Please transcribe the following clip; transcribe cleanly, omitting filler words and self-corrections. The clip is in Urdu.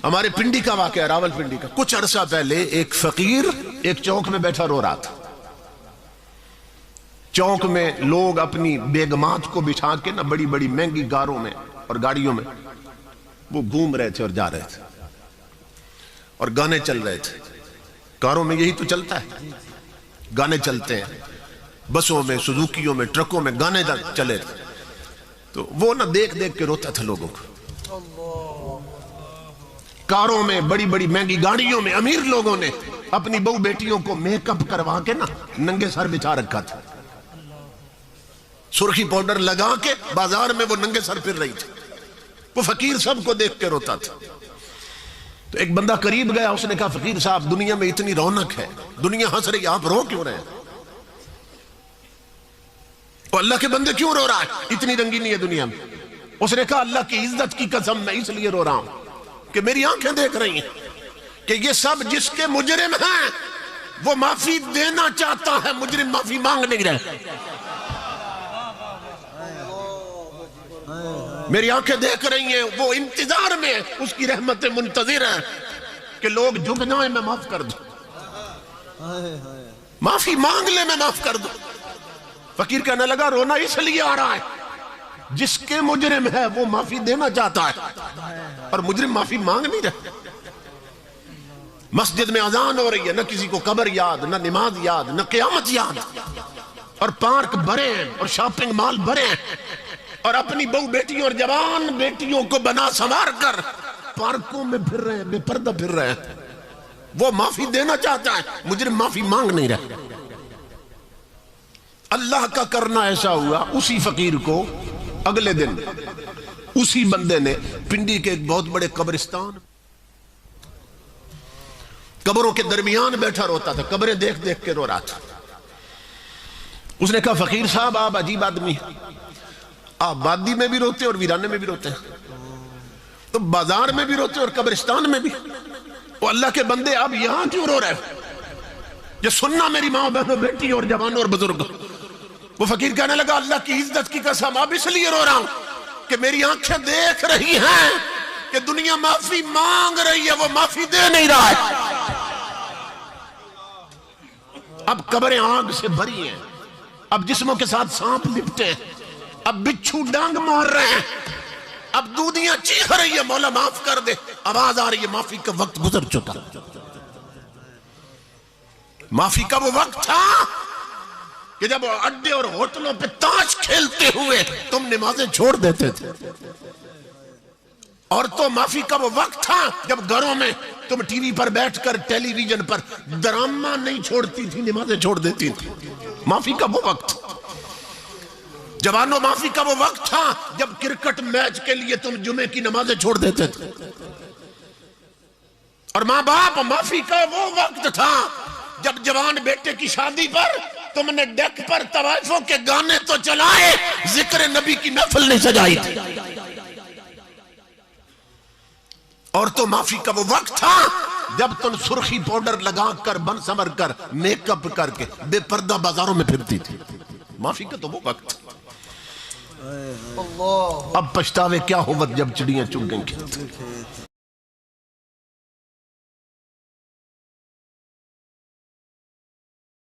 ہمارے پنڈی کا واقعہ، راول پنڈی کا، کچھ عرصہ پہلے ایک فقیر ایک چوک میں بیٹھا رو رہا تھا۔ چوک میں لوگ اپنی بیگمات کو بچھا کے نا بڑی بڑی مہنگی کاروں میں اور گاڑیوں میں وہ گھوم رہے تھے اور جا رہے تھے، اور گانے چل رہے تھے۔ کاروں میں یہی تو چلتا ہے، گانے چلتے ہیں، بسوں میں، سزوکیوں میں، ٹرکوں میں گانے چلے تھے۔ تو وہ نا دیکھ دیکھ کے روتا تھا لوگوں کو۔ کاروں میں، بڑی بڑی مہنگی گاڑیوں میں امیر لوگوں نے اپنی بہو بیٹیوں کو میک اپ کروا کے نا ننگے سر بچھا رکھا تھا، سرخی پاؤڈر لگا کے بازار میں وہ ننگے سر پھر رہی تھی۔ وہ فقیر سب کو دیکھ کے روتا تھا۔ تو ایک بندہ قریب گیا، اس نے کہا فقیر صاحب دنیا میں اتنی رونق ہے، دنیا ہنس رہی، آپ رو کیوں رہے ہیں؟ وہ اللہ کے بندے کیوں رو رہا ہے؟ اتنی رنگینی ہے دنیا میں۔ اس نے کہا اللہ کی عزت کی قسم میں اس لیے رو رہا ہوں کہ میری آنکھیں دیکھ رہی ہیں کہ یہ سب جس کے مجرم ہیں وہ معافی دینا چاہتا ہے، مجرم معافی مانگ نہیں رہے۔ میری آنکھیں دیکھ رہی ہیں، وہ انتظار میں اس کی رحمت منتظر ہیں کہ لوگ جھک جائیں میں معاف کر دوں، معافی مانگ لے میں معاف کر دوں۔ فقیر کہنے لگا رونا اس لیے آ رہا ہے جس کے مجرم ہے وہ معافی دینا چاہتا ہے اور مجرم معافی مانگ نہیں رہے۔ مسجد میں اذان ہو رہی ہے، نہ کسی کو قبر یاد، نہ نماز یاد، نہ قیامت یاد، اور پارک بھرے ہیں اور شاپنگ مال بھرے ہیں، اور اپنی بہو بیٹیوں اور جوان بیٹیوں کو بنا سنوار کر پارکوں میں پھر رہے ہیں، بے پردہ پھر رہے ہیں۔ وہ معافی دینا چاہتا ہے، مجرم معافی مانگ نہیں رہے۔ اللہ کا کرنا ایسا ہوا، اسی فقیر کو اگلے دن اسی بندے نے پنڈی کے ایک بہت بڑے قبرستان، قبروں کے درمیان بیٹھا روتا تھا، قبریں دیکھ دیکھ کے رو رہا تھا۔ اس نے کہا فقیر صاحب آپ عجیب آدمی ہیں، آپ وادی میں بھی روتے اور ویرانے میں بھی روتے ہیں، تو بازار میں بھی روتے اور قبرستان میں بھی، وہ اللہ کے بندے آپ یہاں کیوں رو رہے ہیں؟ یہ سننا میری ماں بہنوں بیٹی اور جوانوں اور بزرگوں۔ وہ فقیر کہنے لگا اللہ کی عزت کی قسم اب اس لیے رو رہا ہوں کہ میری آنکھیں دیکھ رہی ہیں کہ دنیا معافی مانگ رہی ہے، وہ معافی دے نہیں رہا ہے۔ اب قبریں آگ سے بھری ہیں، اب جسموں کے ساتھ سانپ لپٹے ہیں، اب بچھو ڈانگ مار رہے ہیں، اب دودیاں چیخ رہی ہے مولا معاف کر دے، آواز آ رہی ہے معافی کا وقت گزر چکا۔ معافی کا وہ وقت تھا کہ جب اڈے اور ہوٹلوں پہ تاش کھیلتے ہوئے تم نمازیں چھوڑ دیتے تھے، اور تو معافی کا وہ وقت تھا جب گھروں میں تم ٹی وی پر بیٹھ کر ٹیلی ویژن پر ڈرامہ نہیں چھوڑتی تھی، نمازیں چھوڑ دیتی تھی۔ معافی کا وہ وقت، جوانوں معافی کا وہ وقت تھا جب کرکٹ میچ کے لیے تم جمعے کی نمازیں چھوڑ دیتے تھے، اور ماں باپ معافی کا وہ وقت تھا جب جوان بیٹے کی شادی پر تم نے ڈیک پر طوائفوں کے گانے تو چلائے، ذکر نبی کی محفل نہیں سجائی تھی۔ اور تو معافی کا وہ وقت تھا جب تم سرخی پاؤڈر لگا کر بن سمر کر میک اپ کر کے بے پردہ بازاروں میں پھرتی تھی۔ معافی کا تو وہ وقت۔ اب پچھتاوے کیا ہوت جب چڑیاں چگ گئیں کھیت۔